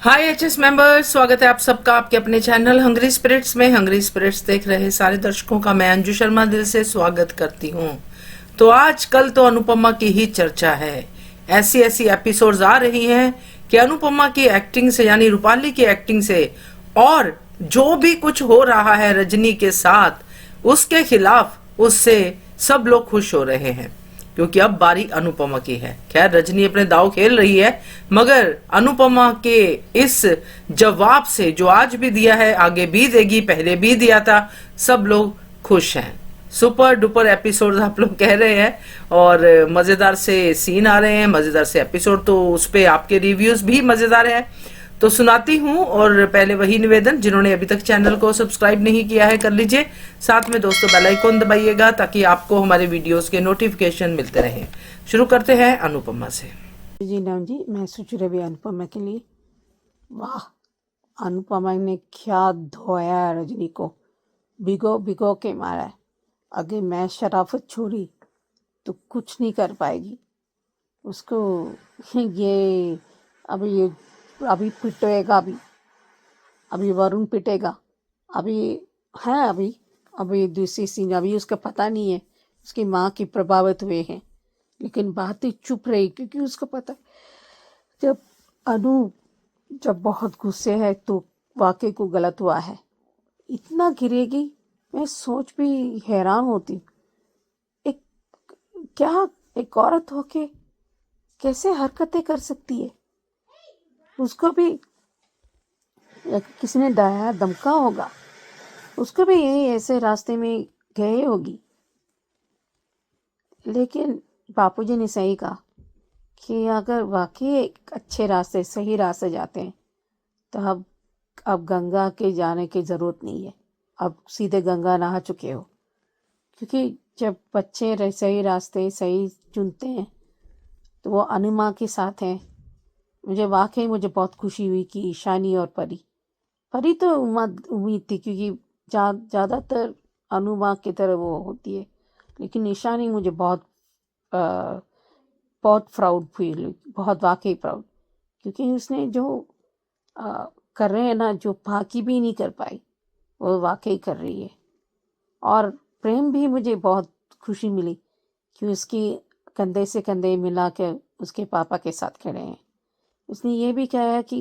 हाय HS members, स्वागत है आप सबका आपके अपने चैनल हंग्री स्पिरिट्स में। हंग्री स्पिरिट्स देख रहे सारे दर्शकों का मैं अंजू शर्मा दिल से स्वागत करती हूँ। तो आज कल तो अनुपमा की ही चर्चा है। ऐसी ऐसी एपिसोड्स आ रही हैं कि अनुपमा की एक्टिंग से, यानी रूपाली की एक्टिंग से, और जो भी कुछ हो रहा है रजनी के साथ, उसके खिलाफ उससे सब लोग खुश हो रहे हैं, क्योंकि अब बारी अनुपमा की है। खैर, रजनी अपने दाव खेल रही है, मगर अनुपमा के इस जवाब से जो आज भी दिया है, आगे भी देगी, पहले भी दिया था, सब लोग खुश हैं। सुपर डुपर एपिसोड आप लोग कह रहे हैं, और मजेदार से सीन आ रहे हैं, मजेदार से एपिसोड, तो उस पे आपके रिव्यूज भी मजेदार हैं। तो सुनाती हूँ, और पहले वही निवेदन, जिन्होंने अभी तक चैनल को सब्सक्राइब नहीं किया है कर लीजिए। साथ में दोस्तों बेल आइकॉन दबाइएगा ताकि आपको हमारे वीडियोस के नोटिफिकेशन मिलते रहें। शुरू करते हैं अनुपमा से। जी नाम जी, मैं सोच रही भी अनुपमा के लिए। वाह, अनुपमा ने क्या धोया है रजनी को, भिगो भिगो के मारा है। अगर मैं शराफत छोड़ी तो कुछ नहीं कर पाएगी उसको। ये अभी पिटेगा, अभी वरुण पिटेगा, अभी है, अभी दूसरी सीन, अभी उसका पता नहीं है, उसकी माँ की प्रभावित हुए हैं, लेकिन बातें चुप रही क्योंकि उसको पता है जब अनु जब बहुत गुस्से है तो वाकई को गलत हुआ है। इतना गिरेगी, मैं सोच भी हैरान होती। एक क्या एक औरत होके कैसे हरकतें कर सकती है। उसको भी किसी ने डराया धमका होगा, उसको भी यही ऐसे रास्ते में गए होगी। लेकिन बापूजी ने सही कहा कि अगर वाकई एक अच्छे रास्ते, सही रास्ते जाते हैं तो अब गंगा के जाने की ज़रूरत नहीं है। अब सीधे गंगा नहा चुके हो, क्योंकि जब बच्चे सही रास्ते सही चुनते हैं तो वो अनुमा के साथ हैं। मुझे बहुत खुशी हुई कि ईशानी और परी तो उम्मीद थी, क्योंकि ज़्यादातर अनुमा की तरह वो होती है, लेकिन ईशानी मुझे बहुत प्राउड फील हुई, बहुत वाकई प्राउड, क्योंकि उसने जो कर रहे हैं ना, जो बाकी भी नहीं कर पाई वो वाकई कर रही है। और प्रेम भी मुझे बहुत खुशी मिली कि उसकी कंधे से कंधे मिला के उसके पापा के साथ खड़े हैं। उसने ये भी कहा है कि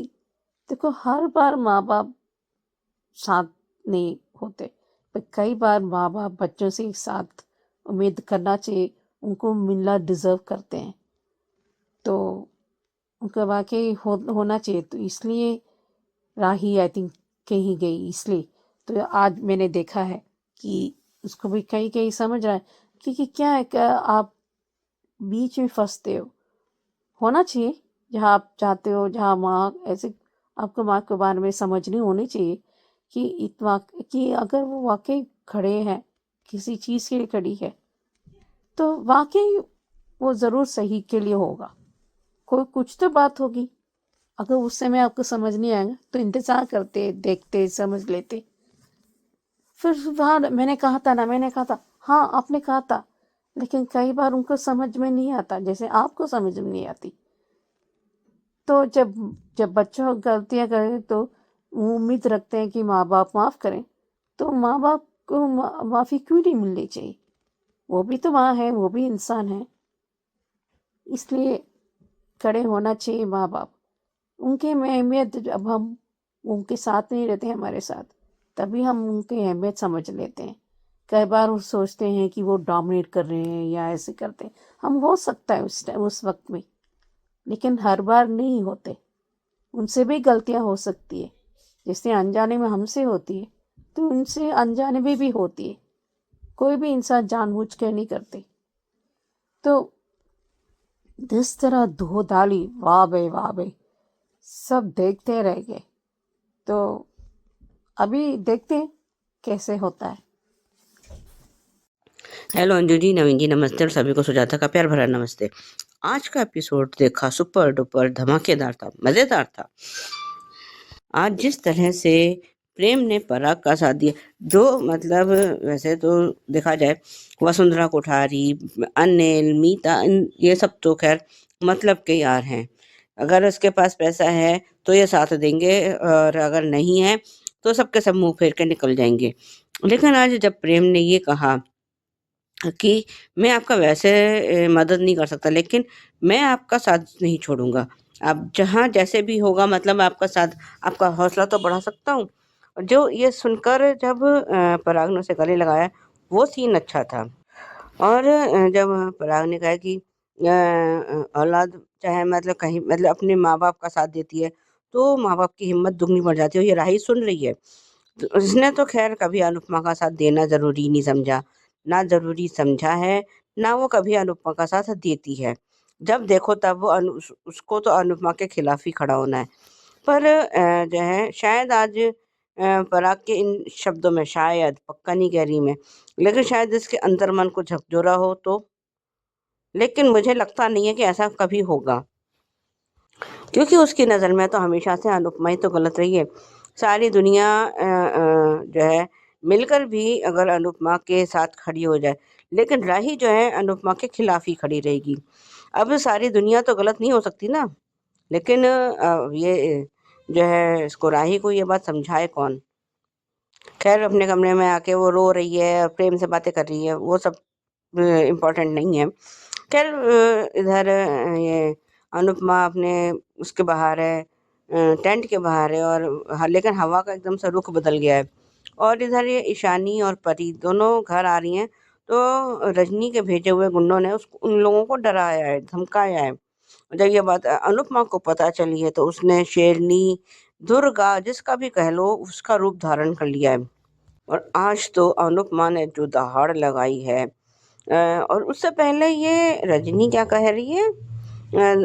देखो, हर बार माँ बाप साथ नहीं होते, पर कई बार माँ बाप बच्चों से एक साथ उम्मीद करना चाहिए, उनको मिलना डिज़र्व करते हैं, तो उनका वाकई होना चाहिए। तो इसलिए राही आई थिंक कहीं गई, इसलिए तो आज मैंने देखा है कि उसको भी कहीं कहीं समझ रहा है कि क्या है, क्या आप बीच में फंसते हो। होना चाहिए जहाँ आप चाहते हो, जहाँ माँ ऐसे आपको माँ के बारे में समझनी होनी चाहिए कि इतना कि अगर वो वाकई खड़े हैं, किसी चीज़ के लिए खड़ी है, तो वाकई वो ज़रूर सही के लिए होगा। कोई कुछ तो बात होगी। अगर उस समय आपको समझ नहीं आएगा तो इंतज़ार करते, देखते, समझ लेते। फिर वहाँ मैंने कहा था, हाँ आपने कहा था, लेकिन कई बार उनको समझ में नहीं आता, जैसे आपको समझ में नहीं आती। तो जब जब बच्चों गलतियाँ करें तो उम्मीद रखते हैं कि माँ बाप माफ़ करें, तो माँ बाप को माफ़ी क्यों नहीं मिलनी चाहिए। वो भी तो माँ है, वो भी इंसान है, इसलिए खड़े होना चाहिए माँ बाप। उनकी अहमियत, जब हम उनके साथ नहीं रहते हमारे साथ, तभी हम उनकी अहमियत समझ लेते हैं। कई बार वो सोचते हैं कि वो डोमिनेट कर रहे हैं या ऐसे करते हैं, हम हो सकता है उस वक्त में, लेकिन हर बार नहीं होते। उनसे भी गलतियां हो सकती है, जैसे अनजाने में हमसे होती है तो उनसे अनजाने में भी होती है। कोई भी इंसान जानबूझ कर नहीं करते। तो जिस तरह धो डाली, वाह भाई, सब देखते रह गए। तो अभी देखते हैं कैसे होता है। हेलो अंजू जी, नवीन जी नमस्ते, और सभी को सुजाता का प्यार भरा नमस्ते। आज का एपिसोड देखा, सुपर डुपर धमाकेदार था, मज़ेदार था। आज जिस तरह से प्रेम ने पराग का साथ दिया, जो मतलब वैसे तो देखा जाए वसुंधरा कोठारी, अनिल, मीता, ये सब तो खैर मतलब के यार हैं। अगर उसके पास पैसा है तो ये साथ देंगे और अगर नहीं है तो सबके सब मुँह फेर के निकल जाएँगे। लेकिन आज जब प्रेम ने ये कहा कि मैं आपका वैसे मदद नहीं कर सकता, लेकिन मैं आपका साथ नहीं छोड़ूँगा। आप जहाँ जैसे भी होगा मतलब मैं आपका साथ आपका हौसला तो बढ़ा सकता हूँ। और जो ये सुनकर जब पराग ने उसे गले लगाया, वो सीन अच्छा था। और जब पराग ने कहा कि औलाद चाहे मतलब कहीं मतलब अपने माँ-बाप का साथ देती है, तो माँ-बाप की हिम्मत दुगनी बढ़ जाती है और ये राही सुन रही है। तो उसने तो ख़ैर कभी अनुपमा का साथ देना ज़रूरी नहीं समझा, ना ज़रूरी समझा है, ना वो कभी अनुपमा का साथ देती है। जब देखो तब वो उसको तो अनुपमा के खिलाफ ही खड़ा होना है। पर जो है शायद आज पराग के इन शब्दों में शायद, पक्का नहीं कह रही मैं, लेकिन शायद इसके अंतर्मन को झकझोरा हो तो? लेकिन मुझे लगता नहीं है कि ऐसा कभी होगा। क्योंकि उसकी नज़र में तो हमेशा से अनुपमा ही तो गलत रही है। सारी दुनिया जो है मिलकर भी अगर अनुपमा के साथ खड़ी हो जाए, लेकिन राही जो है अनुपमा के खिलाफ ही खड़ी रहेगी। अब सारी दुनिया तो गलत नहीं हो सकती ना, लेकिन ये जो है इसको राही को ये बात समझाए कौन? ख़ैर अपने कमरे में आके वो रो रही है, प्रेम से बातें कर रही है, वो सब इम्पोर्टेंट नहीं है। ख़ैर इधर ये अनुपमा अपने उसके बाहर है, टेंट के बाहर है और लेकिन हवा का एकदम से रुख बदल गया है। और इधर ये ईशानी और परी दोनों घर आ रही हैं, तो रजनी के भेजे हुए गुंडों ने उन लोगों को डराया है, धमकाया है। जब ये बात अनुपमा को पता चली है तो उसने शेरनी, दुर्गा जिसका भी कह लो उसका रूप धारण कर लिया है। और आज तो अनुपमा ने जो दहाड़ लगाई है और उससे पहले ये रजनी क्या कह रही है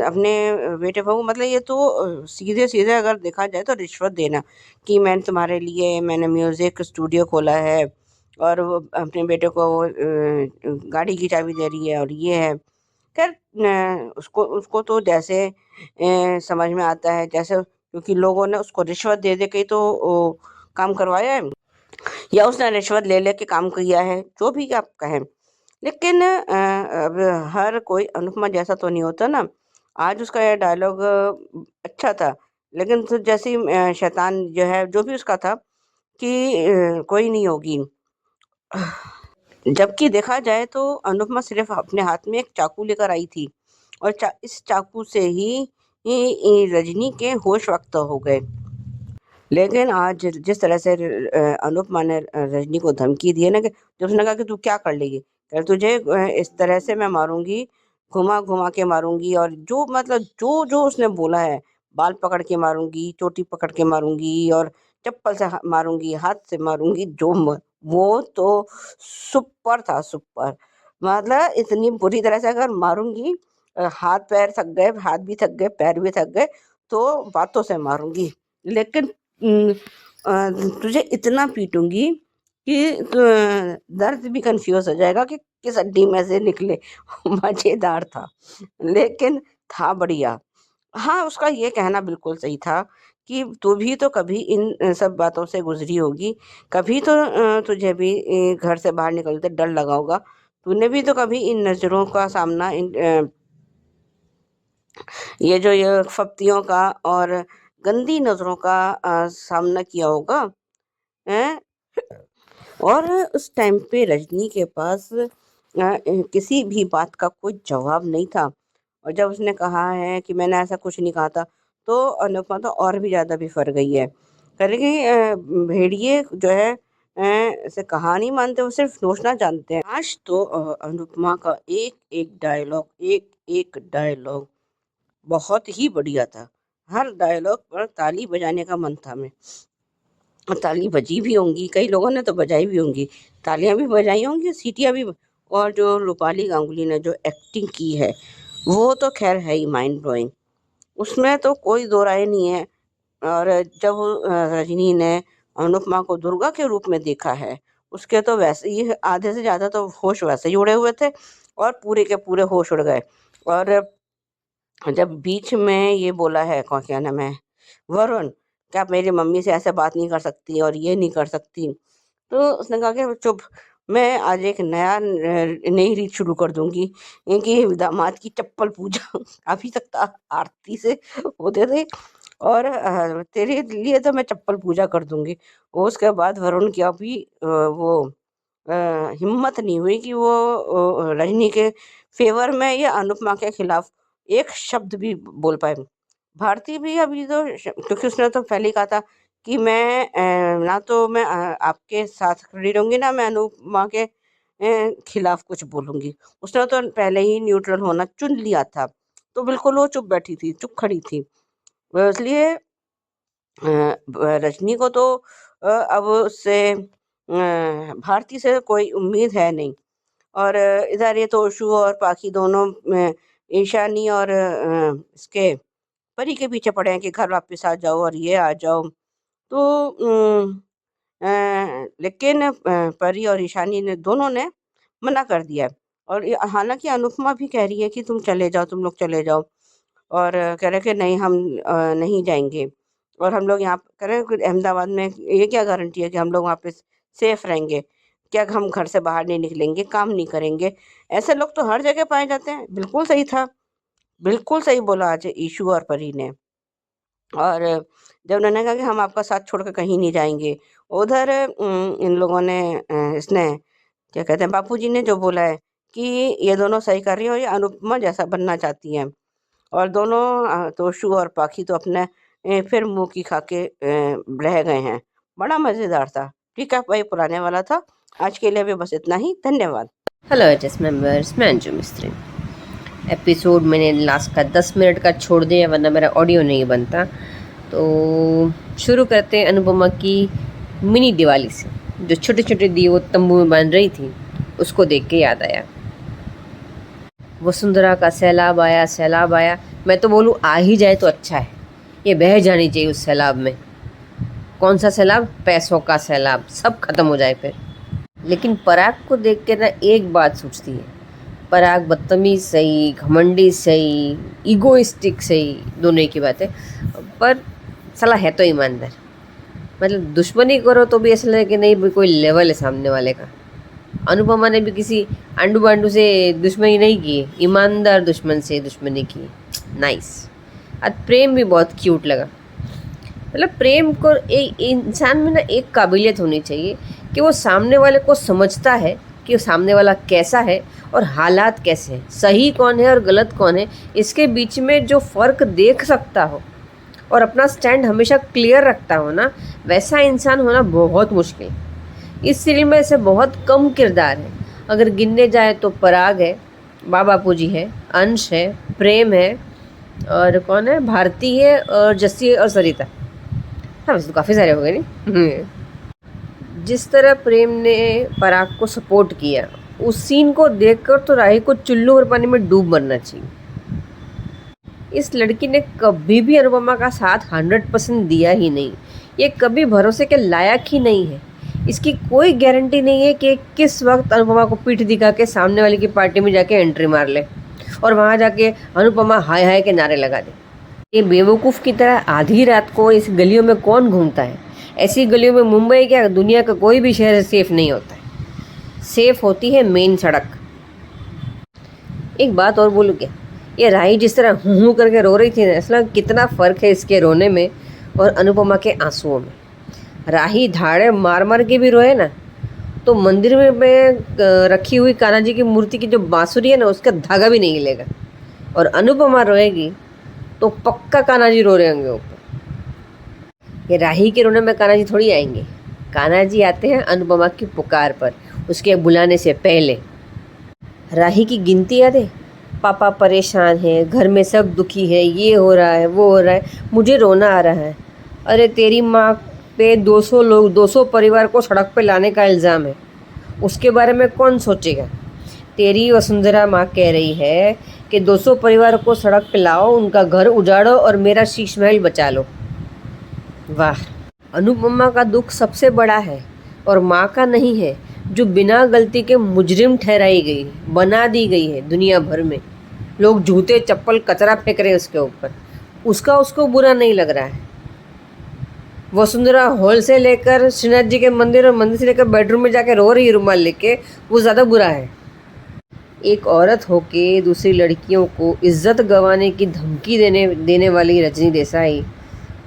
अपने बेटे बहू मतलब ये तो सीधे-सीधे अगर देखा जाए तो रिश्वत देना कि मैंने तुम्हारे लिए मैंने म्यूज़िक स्टूडियो खोला है और वो अपने बेटे को वो गाड़ी की चाबी दे रही है और ये है। ख़ैर उसको उसको तो जैसे समझ में आता है जैसे क्योंकि लोगों ने उसको रिश्वत दे-दे के ही तो वो काम करवाया है। या उसने रिश्वत ले लेके काम किया है, जो भी आप कहें। लेकिन अब हर कोई अनुपमा जैसा तो नहीं होता ना। आज उसका ये डायलॉग अच्छा था, लेकिन फिर जैसे ही शैतान जो है, जो भी उसका था कि कोई नहीं होगी। जबकि देखा जाए तो अनुपमा सिर्फ़ अपने हाथ में एक चाकू लेकर आई थी और इस चाकू से ही रजनी के होश वक्त हो गए। लेकिन आज जिस तरह से अनुपमा ने रजनी को धमकी दी है ना कि जब उसने कहा कि तू क्या कर लेगी? कह तुझे इस तरह से मैं मारूँगी, घुमा-घुमा के मारूँगी और जो मतलब जो-जो उसने बोला है, बाल पकड़ के मारूँगी, चोटी पकड़ के मारूँगी और चप्पल से मारूँगी, हाथ से मारूँगी, जो म वो तो सुपर था सुपर। मतलब इतनी बुरी तरह से अगर मारूँगी हाथ-पैर थक गए, हाथ भी थक गए, पैर भी थक गए, तो बातों से मारूँगी। लेकिन उम, तुझे इतना पीटूँगी कि दर्द भी कन्फ्यूज़ हो जाएगा कि किस हड्डी में से निकले। मज़ेदार था, लेकिन था बढ़िया। हाँ, उसका ये कहना बिल्कुल सही था कि तू भी तो कभी इन सब बातों से गुज़री होगी, कभी तो तुझे भी घर से बाहर निकलते डर लगा होगा। तूने भी तो कभी इन नज़रों का सामना ये फप्तियों का और गंदी नज़रों का सामना किया होगा, हैं? और उस टाइम पे रजनी के पास किसी भी बात का कोई जवाब नहीं था और जब उसने कहा है कि मैंने ऐसा कुछ नहीं कहा था, तो अनुपमा तो और भी ज़्यादा बिफर गई है। कह रही कि भेड़िए जो है ऐसे कहानी मानते वो सिर्फ़ नोचना जानते हैं। आज तो अनुपमा का एक-एक डायलॉग, एक-एक डायलॉग बहुत ही बढ़िया था। हर डायलॉग पर ताली बजाने का मन था मैं। और ताली बजी भी होंगी, कई लोगों ने तो बजाई भी होंगी। तालियाँ भी बजाई होंगी, सीटियाँ भी और जो रूपाली गांगुली ने जो एक्टिंग की है, वो तो ख़ैर है ही माइंड ब्लोइंग। उसमें तो कोई दो राय नहीं है और जब रजनी ने अनुपमा को दुर्गा के रूप में देखा है, उसके तो वैसे ही आधे से ज़्यादा तो होश वैसे ही उड़े हुए थे और पूरे के पूरे होश उड़ गए। और जब बीच में ये बोला है क्या नाम है वरुण कि आप मेरी मम्मी से ऐसे बात नहीं कर सकती और ये नहीं कर सकती। तो उसने कहा कि चुप मैं आज एक नई रीत शुरू कर दूंगी, इनकी दामाद की चप्पल पूजा। अभी तक तो आरती से होते थे, और तेरे लिए तो मैं चप्पल पूजा कर दूंगी। उसके बाद वरुण की अभी वो हिम्मत नहीं हुई कि वो रजनी के फेवर में या अनुपमा के खिलाफ एक शब्द भी बोल पाए। भारती भी अभी तो क्योंकि उसने तो पहले ही कहा था कि मैं ना तो मैं आपके साथ खड़ी रहूंगी, ना मैं अनुपमा के खिलाफ कुछ बोलूंगी। उसने तो पहले ही न्यूट्रल होना चुन लिया था, तो बिल्कुल वो चुप बैठी थी, चुप खड़ी थी। इसलिए रजनी को तो अब उससे भारती से कोई उम्मीद है नहीं। और इधर ये तोशु और पाखी दोनों ईशानी और इसके परी के पीछे पड़े हैं कि घर वापस आ जाओ और ये आ जाओ। तो लेकिन परी और ईशानी ने दोनों ने मना कर दिया है। और हालांकि अनुपमा भी कह रही है कि तुम चले जाओ, तुम लोग चले जाओ, और कह रहे कि नहीं, हम नहीं जाएंगे, और हम लोग यहाँ कह रहे हैं कि अहमदाबाद में ये क्या गारंटी है कि हम लोग वहाँ पे सेफ रहेंगे? क्या हम घर से बाहर नहीं निकलेंगे, काम नहीं करेंगे? ऐसे लोग तो हर जगह पाए जाते हैं। बिल्कुल सही था, बिल्कुल सही बोला आज ईशु और परी ने। और जब उन्होंने कहा कि हम आपका साथ छोड़कर कहीं नहीं जाएंगे, उधर इन लोगों ने इसने क्या कहते हैं, बापूजी ने जो बोला है कि ये दोनों सही कर रही हैं और ये अनुपमा जैसा बनना चाहती हैं। और दोनों तोशु और पाखी तो अपने फिर मुंह की खा के रह गए हैं। बड़ा मज़ेदार था। ठीक है भाई, पुराने वाला था। आज के लिए भी बस इतना ही। धन्यवाद। हेलो एचएस मेंबर्स, मैं अंजू मिस्त्री। एपिसोड मैंने लास्ट का 10 मिनट का छोड़ दिया, वरना मेरा ऑडियो नहीं बनता। तो शुरू करते हैं अनुपमा की मिनी दिवाली से। जो छोटे छोटे दिए वो तंबू में बांध रही थी, उसको देख के याद आया वसुंधरा का सैलाब आया, सैलाब आया। मैं तो बोलूँ आ ही जाए तो अच्छा है, ये बह जानी चाहिए उस सैलाब में। कौन सा सैलाब? पैसों का सैलाब, सब खत्म हो जाए फिर। लेकिन पराग को देख के ना एक बात सोचती है, पराग बदतमीज सही, घमंडी सही, ईगोइस्टिक सही, दोनों ही की बात है, पर साला है तो ईमानदार। मतलब दुश्मनी करो तो भी ऐसा लगे कि नहीं भाई कोई लेवल है सामने वाले का। अनुपमा ने भी किसी आंडू बांडू से दुश्मनी नहीं की, ईमानदार दुश्मन से दुश्मनी की। नाइस। और प्रेम भी बहुत क्यूट लगा। मतलब प्रेम को एक इंसान में ना एक काबिलियत होनी चाहिए कि वो सामने वाले को समझता है कि वो सामने वाला कैसा है और हालात कैसे हैं, सही कौन है और गलत कौन है, इसके बीच में जो फ़र्क देख सकता हो और अपना स्टैंड हमेशा क्लियर रखता हो ना, वैसा इंसान होना बहुत मुश्किल। इस सीरियल में ऐसे बहुत कम किरदार हैं। अगर गिनने जाए तो पराग है, बापूजी है, अंश है, प्रेम है, और कौन है, भारती है, और जस्सी है, और सरिता। हाँ वैसे तो काफ़ी सारे हो गए नहीं। जिस तरह प्रेम ने पराग को सपोर्ट किया, उस सीन को देखकर तो राही को चुल्लू और पानी में डूब मरना चाहिए। इस लड़की ने कभी भी अनुपमा का साथ 100% दिया ही नहीं। ये कभी भरोसे के लायक ही नहीं है। इसकी कोई गारंटी नहीं है कि किस वक्त अनुपमा को पीठ दिखा के सामने वाले की पार्टी में जाके एंट्री मार ले और वहाँ जाके अनुपमा हाय हाय के नारे लगा दे। ये बेवकूफ़ की तरह आधी रात को इस गलियों में कौन घूमता है? ऐसी गलियों में मुंबई क्या दुनिया का कोई भी शहर सेफ नहीं होता है। सेफ होती है मेन सड़क। एक बात और बोलूँ क्या, ये राही जिस तरह हूँ करके रो रही थी ना, असल कितना फ़र्क है इसके रोने में और अनुपमा के आंसुओं में। राही धाड़े मार मार के भी रोए ना, तो मंदिर में रखी हुई कान्हा जी की मूर्ति की जो बांसुरी है ना, उसका धागा भी नहीं हिलेगा। और अनुपमा रोएगी तो पक्का कान्हा जी रो रहे होंगे ऊपर। ये राही के रोने में कान्हा जी थोड़ी आएंगे। कान्हा जी आते हैं अनुपमा की पुकार पर, उसके बुलाने से पहले। राही की गिनती याद है, पापा परेशान है, घर में सब दुखी है, ये हो रहा है, वो हो रहा है, मुझे रोना आ रहा है। अरे तेरी माँ पे 200 लोग, 200 परिवार को सड़क पे लाने का इल्ज़ाम है, उसके बारे में कौन सोचेगा? तेरी वसुंधरा माँ कह रही है कि 200 परिवार को सड़क पे लाओ, उनका घर उजाड़ो और मेरा शीश महल बचा लो। वाह, अनुपमा का दुख सबसे बड़ा है और माँ का नहीं है, जो बिना गलती के मुजरिम ठहराई गई, बना दी गई है दुनिया भर में। लोग जूते चप्पल कचरा फेंक रहे हैं उसके ऊपर, उसका उसको बुरा नहीं लग रहा है। वसुंधरा हॉल से लेकर श्रीनाथ जी के मंदिर और मंदिर से लेकर बेडरूम में जाके रो रही है रुमाल लेके, वो ज़्यादा बुरा है। एक औरत होके दूसरी लड़कियों को इज्जत गंवाने की धमकी देने वाली रजनी देसाई,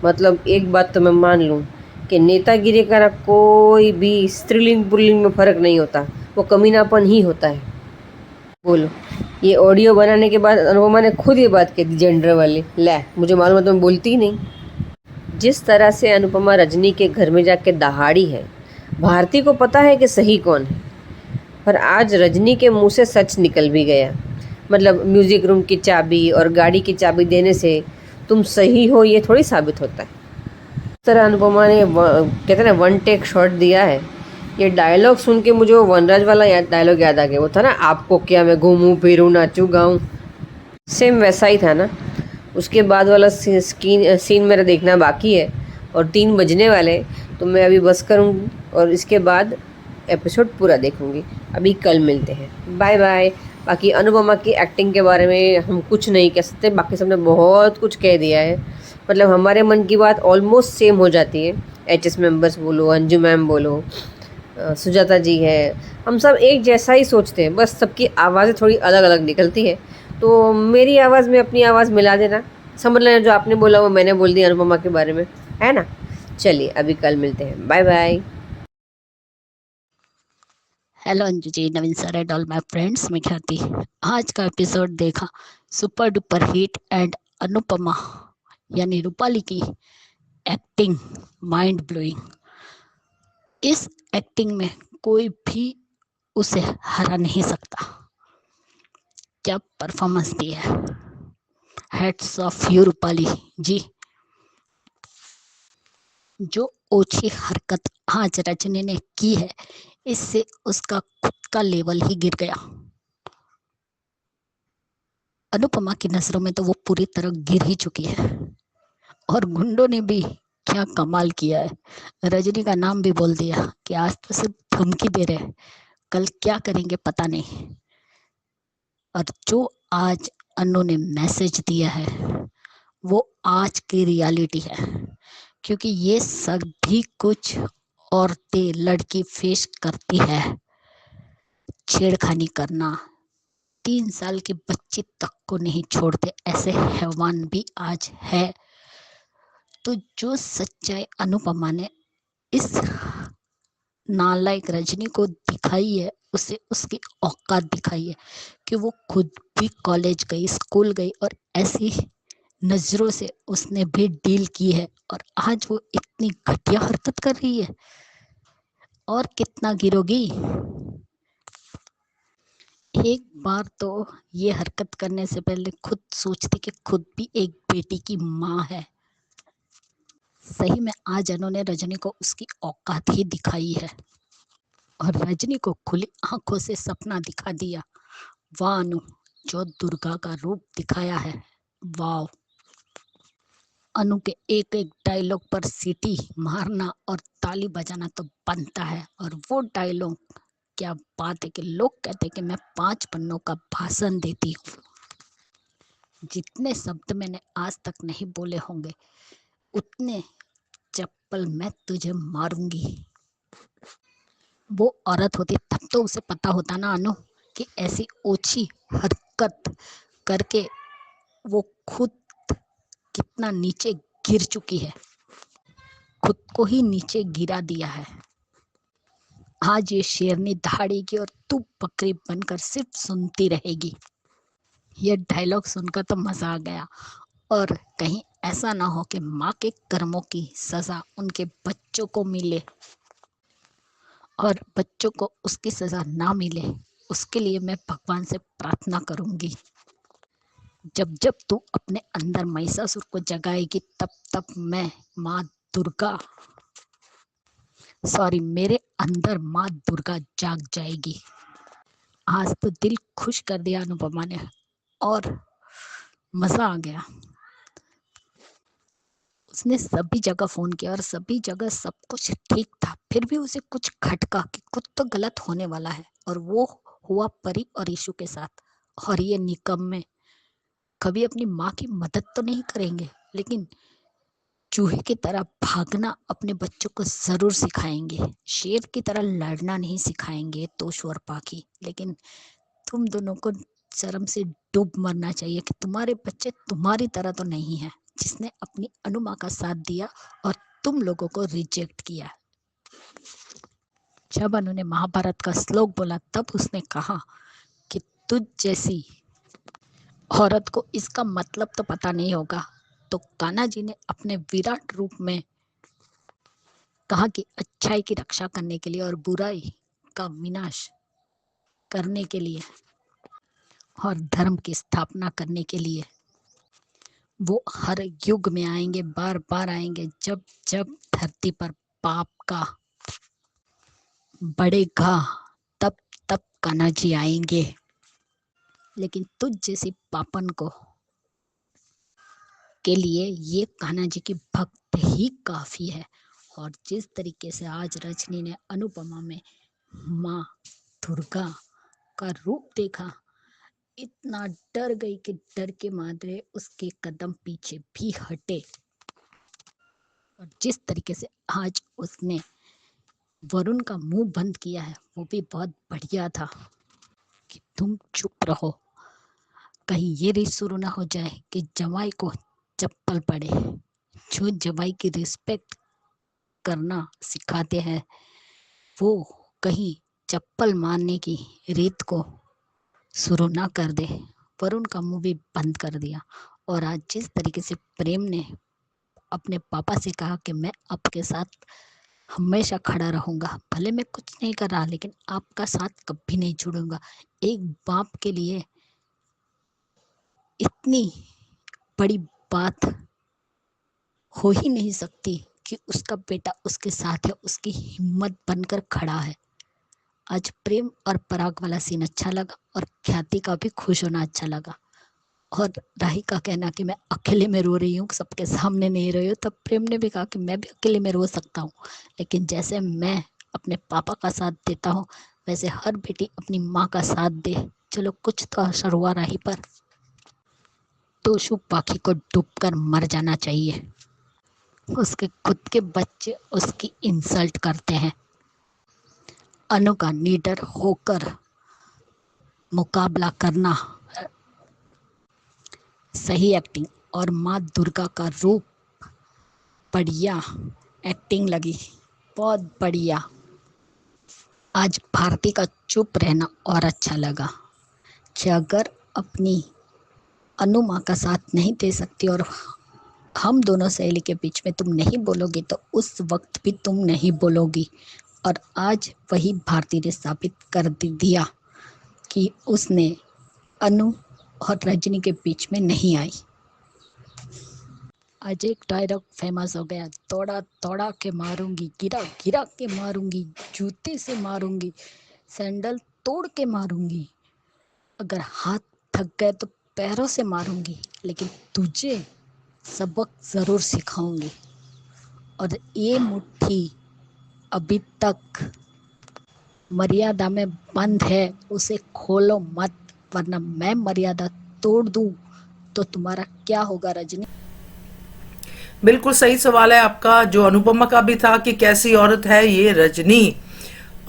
मतलब एक बात तो मैं मान लूँ कि नेतागिरी का कोई भी स्त्रीलिंग पुल्लिंग में फ़र्क नहीं होता, वो कमीनापन ही होता है। बोलो, ये ऑडियो बनाने के बाद अनुपमा ने खुद ये बात कह दी जेंडर वाली। ले, मुझे मालूम है तो मैं बोलती ही नहीं। जिस तरह से अनुपमा रजनी के घर में जाके दहाड़ी है, भारती को पता है कि सही कौन है, पर आज रजनी के मुंह से सच निकल भी गया। मतलब म्यूज़िक रूम की चाबी और गाड़ी की चाबी देने से तुम सही हो ये थोड़ी साबित होता है। इस तरह अनुपमा ने कहते हैं ना वन टेक शॉट दिया है। ये डायलॉग सुन के मुझे वो वनराज वाला डायलॉग याद आ गया। वो था ना, आपको क्या मैं घूमूं फिरूं नाचूं गाऊं, सेम वैसा ही था ना। उसके बाद वाला सीन मेरा देखना बाकी है और 3 बजने वाले, तो मैं अभी बस करूँगी और इसके बाद एपिसोड पूरा देखूँगी। अभी कल मिलते हैं, बाय बाय। बाकी अनुपमा की एक्टिंग के बारे में हम कुछ नहीं कह सकते, बाकी सबने बहुत कुछ कह दिया है। मतलब हमारे मन की बात ऑलमोस्ट सेम हो जाती है। HS मेंबर्स बोलो, अंजू मैम बोलो, सुजाता जी है, हम सब एक जैसा ही सोचते हैं, बस सबकी आवाज़ें थोड़ी अलग अलग निकलती है। तो मेरी आवाज़ में अपनी आवाज़ मिला देना, समझ लेना जो आपने बोला वो मैंने बोल दिया अनुपमा के बारे में, है ना। चलिए अभी कल मिलते हैं, bye bye. Hello Anju ji, Naveen sir and all my friends, मैं ख्याति। आज का एपिसोड देखा, super duper hit and Anupamaa यानी रूपाली की एक्टिंग माइंड ब्लोइंग। इस एक्टिंग में कोई भी उसे हरा नहीं सकता। क्या परफॉर्मेंस दी है, हेड्स ऑफ यू रूपाली जी। जो ओछी हरकत आज रजनी ने की है, इससे उसका खुद का लेवल ही गिर गया। अनुपमा की नजरों में तो वो पूरी तरह गिर ही चुकी है और गुंडों ने भी क्या कमाल किया है। रजनी का नाम भी बोल दिया कि आज तो सिर्फ धमकी दे रहे हैं, कल क्या करेंगे पता नहीं। और जो आज अनु ने मैसेज दिया है वो आज की रियलिटी है, क्योंकि ये सभी कुछ औरतें लड़की फेस करती है। छेड़खानी करना, 3 साल के बच्चे तक को नहीं छोड़ते, ऐसे हैवान भी आज है। तो जो सच्चाई अनुपमा ने इस नालायक रजनी को दिखाई है, उसे उसकी औकात दिखाई है कि वो खुद भी कॉलेज गई, स्कूल गई और ऐसी नजरों से उसने भी डील की है और आज वो इतनी घटिया हरकत कर रही है। और कितना गिरोगी। एक बार तो ये हरकत करने से पहले खुद सोचती कि खुद भी एक बेटी की माँ है। सही में आज उन्होंने रजनी को उसकी औकात ही दिखाई है और रजनी को खुली आंखों से सपना दिखा दिया। वाह अनु, जो दुर्गा का रूप दिखाया है, वाह। अनु के एक एक डायलॉग पर सीटी मारना और ताली बजाना तो बनता है। और वो डायलॉग, क्या बात है कि लोग कहते हैं कि मैं 5 पन्नों का भाषण देती हूँ। जितने शब्द मैंने आज तक नहीं बोले होंगे उतने चप्पल मैं तुझे मारूंगी। वो औरत होती तब तो उसे पता होता ना अनु कि ऐसी ओछी हरकत करके वो खुद कितना नीचे गिर चुकी है, खुद को ही नीचे गिरा दिया है। आज ये शेरनी दहाड़ेगी और तू बकरी बनकर सिर्फ सुनती रहेगी। ये डायलॉग सुनकर तो मजा आ गया। और कहीं ऐसा ना हो कि माँ के कर्मों की सजा उनके बच्चों को मिले और बच्चों को उसकी सजा ना मिले, उसके लिए मैं भगवान से प्रार्थना करूंगी। जब जब तू अपने अंदर महिषासुर को जगाएगी तब तब मैं माँ दुर्गा, सॉरी, मेरे अंदर माँ दुर्गा जाग जाएगी। आज तो दिल खुश कर दिया अनुपमा ने और मजा आ गया। उसने सभी जगह फोन किया और सभी जगह सब कुछ ठीक था, फिर भी उसे कुछ खटका कि कुछ तो गलत होने वाला है। और वो हुआ परी और यीशु के साथ। और ये निकम्मे कभी अपनी माँ की मदद तो नहीं करेंगे, लेकिन चूहे की तरह भागना अपने बच्चों को जरूर सिखाएंगे, शेर की तरह लड़ना नहीं सिखाएंगे तोशु और पाखी। लेकिन तुम दोनों को शर्म से डूब मरना चाहिए कि तुम्हारे बच्चे तुम्हारी तरह तो नहीं है, जिसने अपनी अनुमा का साथ दिया और तुम लोगों को रिजेक्ट किया। जब उन्होंने महाभारत का श्लोक बोला तब उसने कहा कि तुझ जैसी औरत को इसका मतलब तो पता नहीं होगा। तो कान्हा जी ने अपने विराट रूप में कहा कि अच्छाई की रक्षा करने के लिए और बुराई का विनाश करने के लिए और धर्म की स्थापना करने के लिए वो हर युग में आएंगे, बार बार आएंगे। जब जब धरती पर पाप का बढ़ेगा तब तब कान्हा जी आएंगे। लेकिन तुझ जैसी पापन को के लिए ये कान्हा जी की भक्त ही काफी है। और जिस तरीके से आज रजनी ने अनुपमा में माँ दुर्गा का रूप देखा, इतना डर गई कि डर के मारे उसके कदम पीछे भी हटे। और जिस तरीके से आज उसने वरुण का मुंह बंद किया है वो भी बहुत बढ़िया था कि तुम चुप रहो, कहीं ये रिश्ता शुरू ना हो जाए कि जवाई को चप्पल पड़े। जो जवाई की रिस्पेक्ट करना सिखाते हैं वो कहीं चप्पल मारने की रीत को शुरू ना कर दे। वरुण का मुंह भी बंद कर दिया। और आज जिस तरीके से प्रेम ने अपने पापा से कहा कि मैं आपके साथ हमेशा खड़ा रहूंगा, भले मैं कुछ नहीं कर रहा लेकिन आपका साथ कभी नहीं छोड़ूंगा। एक बाप के लिए इतनी बड़ी बात हो ही नहीं सकती कि उसका बेटा उसके साथ है, उसकी हिम्मत बनकर खड़ा है। आज प्रेम और पराग वाला सीन अच्छा लगा और ख्याति का भी खुश होना अच्छा लगा। और राही का कहना कि मैं अकेले में रो रही हूँ, सबके सामने नहीं रही हूँ, तब प्रेम ने भी कहा कि मैं भी अकेले में रो सकता हूँ, लेकिन जैसे मैं अपने पापा का साथ देता हूँ वैसे हर बेटी अपनी माँ का साथ दे। चलो कुछ तो असर हुआ राही पर। तोशु पाखी को डूबकर मर जाना चाहिए। उसके खुद के बच्चे उसकी इंसल्ट करते हैं। अनु का निडर होकर मुकाबला करना सही एक्टिंग। और माँ दुर्गा का रूप बढ़िया एक्टिंग लगी, बहुत बढ़िया। आज भारती का चुप रहना और अच्छा लगा कि अगर अपनी अनु माँ का साथ नहीं दे सकती और हम दोनों सहेली के बीच में तुम नहीं बोलोगी तो उस वक्त भी तुम नहीं बोलोगी। और आज वही भारती ने साबित कर दिया कि उसने अनु और रजनी के बीच में नहीं आई। आज एक डायलॉग फेमस हो गया, दौड़ा दौड़ा के मारूंगी, गिरा गिरा के मारूंगी, जूते से मारूंगी, सैंडल तोड़ के मारूंगी, अगर हाथ थक गए तो पैरों से मारूंगी, लेकिन तुझे सबक जरूर सिखाऊंगी। और ये मुट्ठी अभी तक मर्यादा में बंद है, उसे खोलो मत, वरना मैं मर्यादा तोड़ दूं तो तुम्हारा क्या होगा रजनी। बिल्कुल सही सवाल है आपका, जो अनुपमा का भी था कि कैसी औरत है ये रजनी।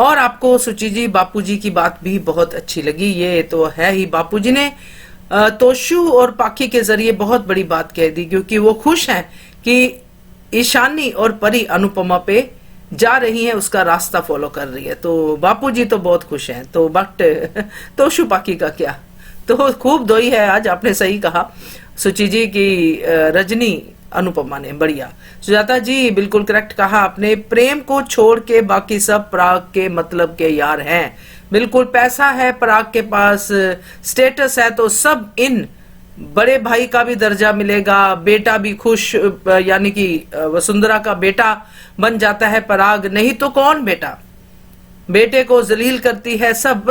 और आपको सुचि जी बापूजी की बात भी बहुत अच्छी लगी। ये तो है ही, बापूजी ने तोशु और पाखी के जरिए बहुत बड़ी बात कह दी, क्योंकि वो खुश हैं कि ईशानी और परी अनुपमा पे जा रही है, उसका रास्ता फॉलो कर रही है। तो बापूजी तो बहुत खुश हैं। तो बट तोशु पाखी का क्या, तो खूब दोई है। आज आपने सही कहा सुचि जी की रजनी अनुपमा ने, बढ़िया। सुजाता जी बिल्कुल करेक्ट कहा आपने, प्रेम को छोड़ के बाकी सब पराग के मतलब के यार हैं। बिल्कुल, पैसा है पराग के पास, स्टेटस है, तो सब इन बड़े भाई का भी दर्जा मिलेगा, बेटा भी खुश, यानी कि वसुंधरा का बेटा बन जाता है पराग, नहीं तो कौन बेटा बेटे को जलील करती है, सब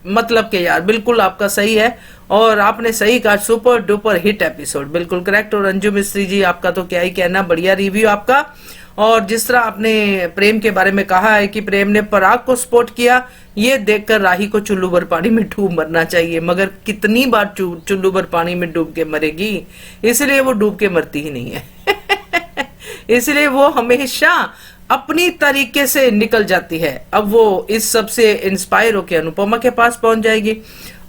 मतलब के यार। बिल्कुल आपका सही है और आपने सही कहा, सुपर डुपर हिट एपिसोड, बिल्कुल करेक्ट। और अंजू मिस्त्री जी आपका तो क्या ही कहना, बढ़िया रिव्यू आपका। और जिस तरह आपने प्रेम के बारे में कहा है कि प्रेम ने पराग को सपोर्ट किया, ये देखकर राही को चुल्लू भर पानी में डूब मरना चाहिए, मगर कितनी बार चुल्लू भर पानी में डूब के मरेगी, इसलिए वो डूब के मरती ही नहीं है। इसलिए वो हमेशा अपनी तरीके से निकल जाती है। अब वो इस सब से इंस्पायर होकर अनुपमा के पास पहुंच जाएगी,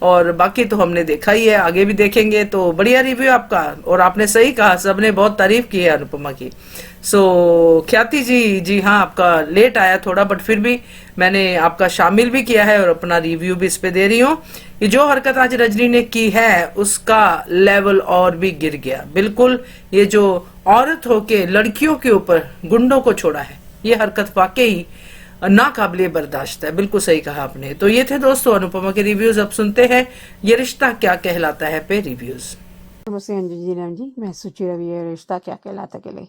और बाकी तो हमने देखा ही है, आगे भी देखेंगे। तो बढ़िया रिव्यू आपका, और आपने सही कहा, सबने बहुत तारीफ की है अनुपमा की। ख्याति जी, जी हाँ, आपका लेट आया थोड़ा, बट फिर भी मैंने आपका शामिल भी किया है और अपना रिव्यू भी इस पे दे रही हूँ। ये जो हरकत आज रजनी ने की है उसका लेवल और भी गिर गया। बिल्कुल, ये जो औरत होके लड़कियों के ऊपर गुंडों को छोड़ा है, ये हरकत वाकई नाकाबिले बर्दाश्त है। बिल्कुल सही कहा आपने। तो ये थे दोस्तों अनुपमा के रिव्यूज। अब सुनते हैं ये रिश्ता क्या कहलाता है पे रिव्यूज। नमस्ते अंजू जी, राम जी, मैं सुचि रवि, ये रिश्ता क्या कहलाता के लिए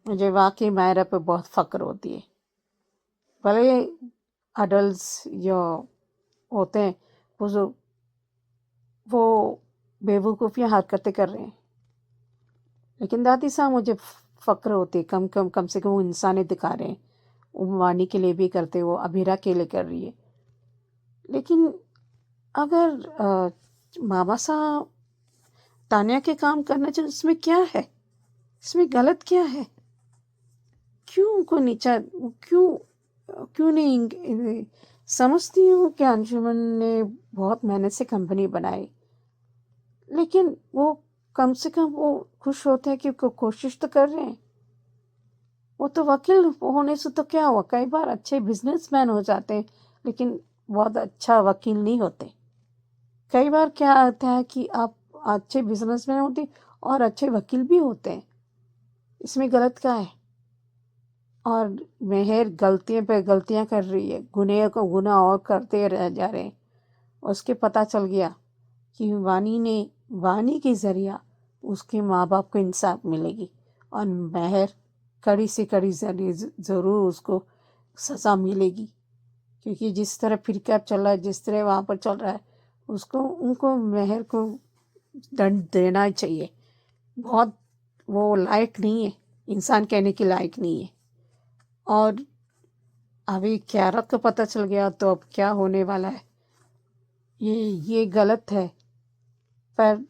मुझे वाकई मायरा पे बहुत फक्र होती है। भले अडल्ट जो होते हैं वो बेवकूफ़ियाँ हरकतें कर रहे हैं, लेकिन दादी साहब मुझे फक्र होती है, कम से कम वो इंसानियत दिखा रहे हैं। वो वानी के लिए भी करते, वो अभीरा के लिए कर रही है। लेकिन अगर मामा साहब तानिया के काम करना चाहिए, इसमें क्या है? इसमें गलत क्या है? क्यों उनको नीचा, क्यों नहीं समझती हूँ कि अंशुमन ने बहुत मेहनत से कंपनी बनाई, लेकिन वो कम से कम वो खुश होते हैं कि कोशिश तो कर रहे हैं। वो तो वकील होने से तो क्या हुआ, कई बार अच्छे बिजनेसमैन हो जाते हैं लेकिन बहुत अच्छा वकील नहीं होते। कई बार क्या होता है कि आप अच्छे बिजनेसमैन होते और अच्छे वकील भी होते हैं, इसमें गलत क्या है? और मेहर गलतियां पे गलतियां कर रही है, गुनाह को गुनाह और करते रह जा रहे हैं। उसके पता चल गया कि वानी के ज़रिया उसके माँ बाप को इंसाफ मिलेगी, और मेहर कड़ी से कड़ी ज़रूर उसको सज़ा मिलेगी, क्योंकि जिस तरह फिर चल रहा है, जिस तरह वहाँ पर चल रहा है, उनको मेहर को दंड देना चाहिए। बहुत वो लायक नहीं है, इंसान कहने के लायक नहीं है। और अभी क्यारा को पता चल गया, तो अब क्या होने वाला है, ये गलत है। पर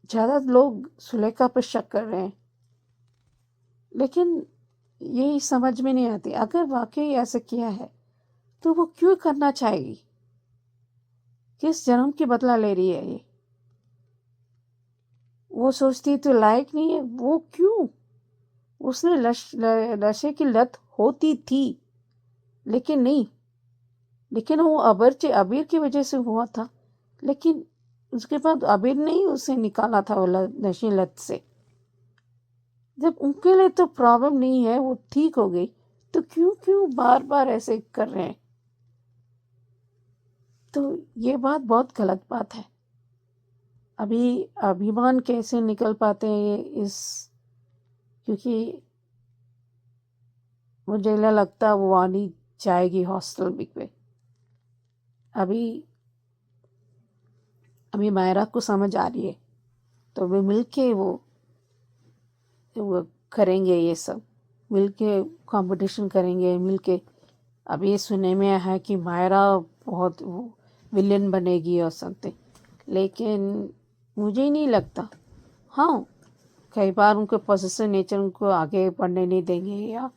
ज़्यादा लोग सुलेखा पर शक कर रहे हैं, लेकिन यही समझ में नहीं आती, अगर वाकई ऐसा किया है तो वो क्यों करना चाहेगी? किस जन्म की बदला ले रही है ये? वो सोचती तो लायक नहीं है, वो क्यों? उसने नशे की लत होती थी, लेकिन नहीं, लेकिन वो अबीर की वजह से हुआ था, लेकिन उसके बाद अबीर ने ही उसे निकाला था वो नशे लत से। जब उनके लिए तो प्रॉब्लम नहीं है, वो ठीक हो गई, तो क्यों बार बार ऐसे कर रहे हैं? तो ये बात बहुत गलत बात है। अभी अभिमान कैसे निकल पाते हैं क्योंकि मुझे लगता वो वानी जाएगी हॉस्टल पे। अभी मायरा को समझ आ रही है, तो वे मिलके वो करेंगे, ये सब मिलके कंपटीशन करेंगे मिलके। अब ये सुनने में आया है कि मायरा बहुत विलेन बनेगी और समथिंग, लेकिन मुझे नहीं लगता। हाँ, कई बार उनके पॉजिटिव नेचर उनको आगे बढ़ने नहीं देंगे, या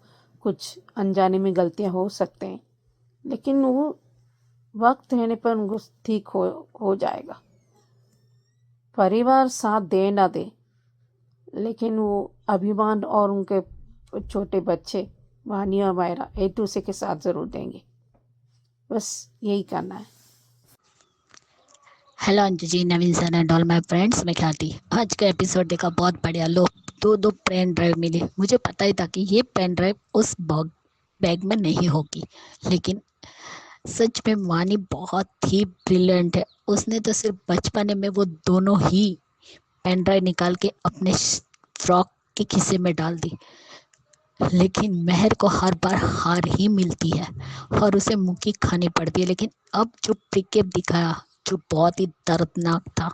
कुछ अनजाने में गलतियां हो सकते हैं, लेकिन वो वक्त रहने पर उनको ठीक हो जाएगा। परिवार साथ दे ना दे, लेकिन वो अभिमान और उनके छोटे बच्चे वानी और मायरा एक दूसरे के साथ ज़रूर देंगे। बस यही करना है। Hello Anju ji, Naveen sir and all my friends, मैं ख्याति। आज का एपिसोड देखा, बहुत बढ़िया। लो, दो पेन ड्राइव मिली। मुझे पता ही था कि ये पेन ड्राइव उस बैग में नहीं होगी, लेकिन सच में वानी बहुत ही ब्रिलियंट है। उसने तो सिर्फ बचपने में वो दोनों ही पेन ड्राइव निकाल के अपने फ्रॉक के खिस्से में डाल दी, लेकिन मेहर को हर बार हार ही मिलती है और उसे मुँह की खानी पड़ती है। लेकिन अब जो प्रिकेप दिखाया, जो बहुत ही दर्दनाक था,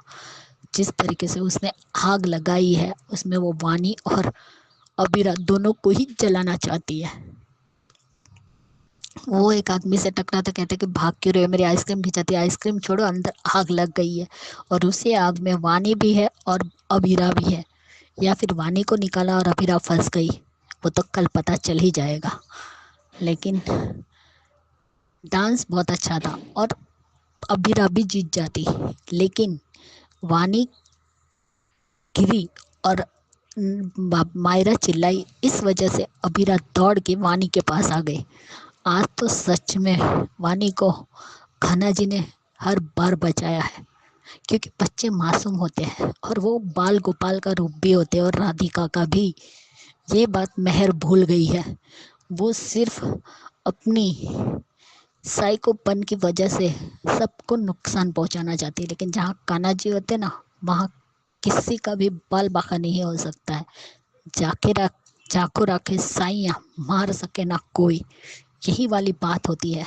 जिस तरीके से उसने आग लगाई है, उसमें वो वानी और अबीरा दोनों को ही जलाना चाहती है। वो एक आदमी से टकरा था, कहते कि भाग क्यों रहे हो, मेरी आइसक्रीम खिंचाती है। आइसक्रीम छोड़ो, अंदर आग लग गई है, और उसी आग में वानी भी है और अबीरा भी है। या फिर वानी को निकाला और अभिरा फंस गई, वो तो कल पता चल ही जाएगा। लेकिन डांस बहुत अच्छा था और अभिरा भी जीत जाती, लेकिन वानी गिरी और मायरा चिल्लाई, इस वजह से अभिरा दौड़ के वानी के पास आ गई। आज तो सच में वानी को खाना जी ने हर बार बचाया है, क्योंकि बच्चे मासूम होते हैं और वो बाल गोपाल का रूप भी होते हैं। और राधिका का भी ये बात मेहर भूल गई है, वो सिर्फ अपनी साइकोपन की वजह से सबको नुकसान पहुंचाना चाहती है। लेकिन जहाँ कान्हा जी होते ना, वहाँ किसी का भी बाल बाका नहीं हो सकता है। जाको राखे साइया मार सके ना कोई, यही वाली बात होती है।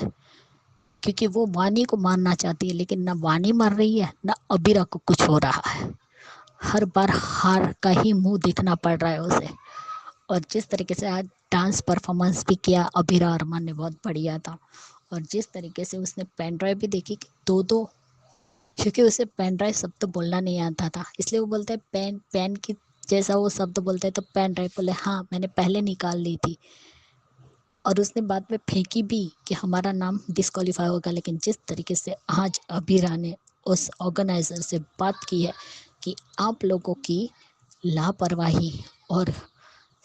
क्योंकि वो वानी को मारना चाहती है, लेकिन ना वानी मर रही है ना अबीरा को कुछ हो रहा है। हर बार हार का ही मुंह देखना पड़ रहा है उसे। और जिस तरीके से आज डांस परफॉर्मेंस भी किया अबीरा अरमान ने, बहुत बढ़िया था। और जिस तरीके से उसने पेन ड्राइव भी देखी कि दो, क्योंकि उसे पेन ड्राइव शब्द बोलना नहीं आता था, इसलिए वो बोलते हैं पेन पेन की जैसा वो शब्द बोलते हैं, तो पेन ड्राइव बोले, हाँ मैंने पहले निकाल ली थी। और उसने बाद में फेंकी भी कि हमारा नाम डिस्क्वालीफाई होगा। लेकिन जिस तरीके से आज अबीरा ने उस ऑर्गेनाइजर से बात की है कि आप लोगों की लापरवाही और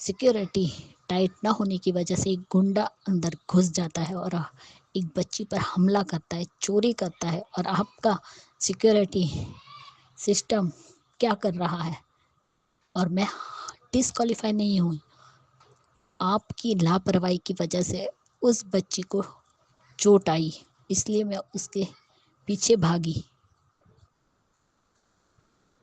सिक्योरिटी टाइट ना होने की वजह से एक गुंडा अंदर घुस जाता है और एक बच्ची पर हमला करता है, चोरी करता है, और आपका सिक्योरिटी सिस्टम क्या कर रहा है, और मैं डिस्क्वालीफाई नहीं हुई, आपकी लापरवाही की वजह से उस बच्ची को चोट आई, इसलिए मैं उसके पीछे भागी।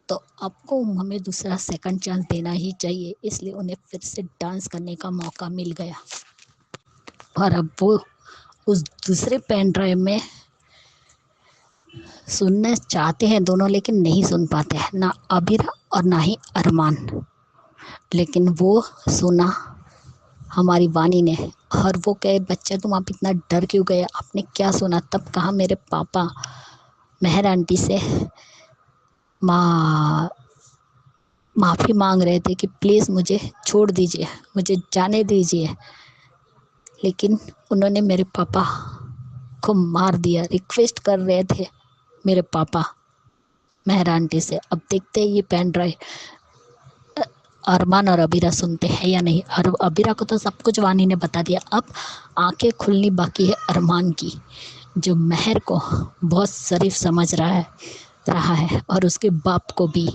तो आपको हमें दूसरा सेकंड चांस देना ही चाहिए, इसलिए उन्हें फिर से डांस करने का मौका मिल गया। और अब वो उस दूसरे पेन ड्राइव में सुनना चाहते हैं दोनों, लेकिन नहीं सुन पाते हैं, ना अबीरा और ना ही अरमान। लेकिन वो सुना हमारी वानी ने, और वो कहे, बच्चा तुम आप इतना डर क्यों गए, आपने क्या सुना? तब कहा, मेरे पापा मेहर आंटी से माफ़ी मांग रहे थे कि प्लीज़ मुझे छोड़ दीजिए, मुझे जाने दीजिए, लेकिन उन्होंने मेरे पापा को मार दिया। रिक्वेस्ट कर रहे थे मेरे पापा मेहर आंटी से। अब देखते हैं ये पेन ड्राइव अरमान और अबीरा सुनते हैं या नहीं। और अबीरा को तो सब कुछ वानी ने बता दिया, अब आंखें खुलनी बाकी है अरमान की, जो मेहर को बहुत शरीफ समझ रहा है और उसके बाप को भी।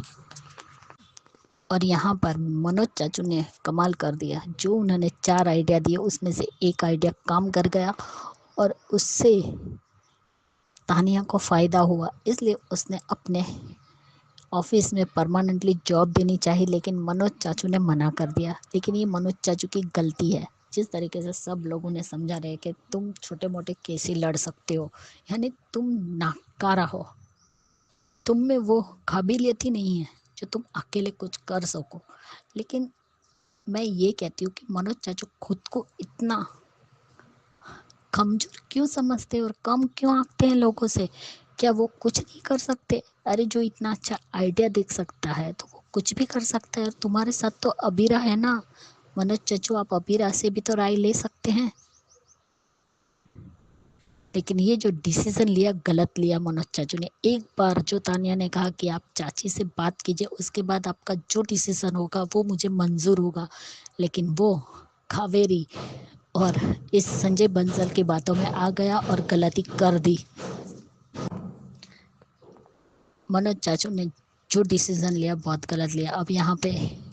और यहाँ पर मनोज चाचू ने कमाल कर दिया, जो उन्होंने 4 आइडिया दिए उसमें से एक आइडिया काम कर गया और उससे तानिया को फ़ायदा हुआ, इसलिए उसने अपने ऑफिस में परमानेंटली जॉब देनी चाहिए, लेकिन मनोज चाचू ने मना कर दिया। लेकिन ये मनोज चाचू की गलती है। जिस तरीके से सब लोग उन्हें समझा रहे कि तुम छोटे मोटे केस ही लड़ सकते हो, यानी तुम नाकारा हो, तुम में वो काबिलियत ही नहीं है जो तुम अकेले कुछ कर सको। लेकिन मैं ये कहती हूँ कि मनोज चाचू खुद को इतना कमजोर क्यों समझते हैं और कम क्यों आंकते हैं लोगों से? क्या वो कुछ नहीं कर सकते? अरे जो इतना अच्छा आइडिया देख सकता है तो वो कुछ भी कर सकता है। और तुम्हारे साथ तो अबीरा है ना मनोज चाचू, आप अबीरा से भी तो राय ले सकते हैं। लेकिन ये जो डिसीजन लिया गलत लिया मनोज चाचू ने। एक बार जो तानिया ने कहा कि आप चाची से बात कीजिए, उसके बाद आपका जो डिसीजन होगा वो मुझे मंजूर होगा, लेकिन वो कावेरी और इस संजय बंसल की बातों में आ गया और गलती कर दी। मनोज चाचू ने जो डिसीजन लिया बहुत गलत लिया। अब यहाँ पे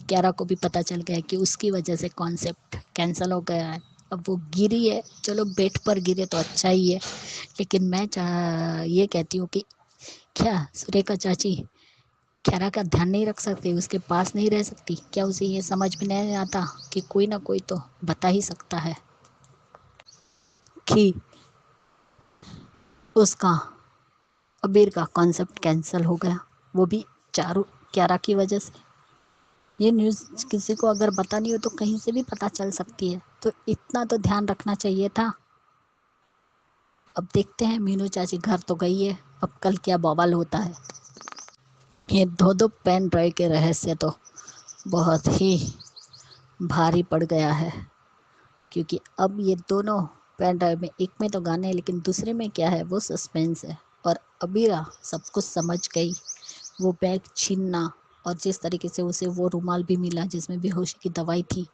क्यारा को भी पता चल गया कि उसकी वजह से कॉन्सेप्ट कैंसिल हो गया है। अब वो गिरी है, चलो बेड पर गिरे तो अच्छा ही है, लेकिन मैं ये कहती हूँ कि क्या सुरेखा चाची क्यारा का ध्यान नहीं रख सकती, उसके पास नहीं रह सकती? क्या उसे ये समझ में नहीं आता कि कोई ना कोई तो बता ही सकता है कि उसका अबीर का कॉन्सेप्ट कैंसिल हो गया, वो भी चारू क्यारा की वजह से। ये न्यूज़ किसी को अगर पता नहीं हो तो कहीं से भी पता चल सकती है, तो इतना तो ध्यान रखना चाहिए था। अब देखते हैं, मीनू चाची घर तो गई है, अब कल क्या बवाल होता है। ये दो पेन ड्राइव के रहस्य तो बहुत ही भारी पड़ गया है, क्योंकि अब ये दोनों पेन ड्राइव में, एक में तो गाने हैं लेकिन दूसरे में क्या है वो सस्पेंस है। और अबीरा सब कुछ समझ गई। वो बैग छीनना और जिस तरीके से उसे वो रुमाल भी मिला जिसमें बेहोशी की दवाई थी,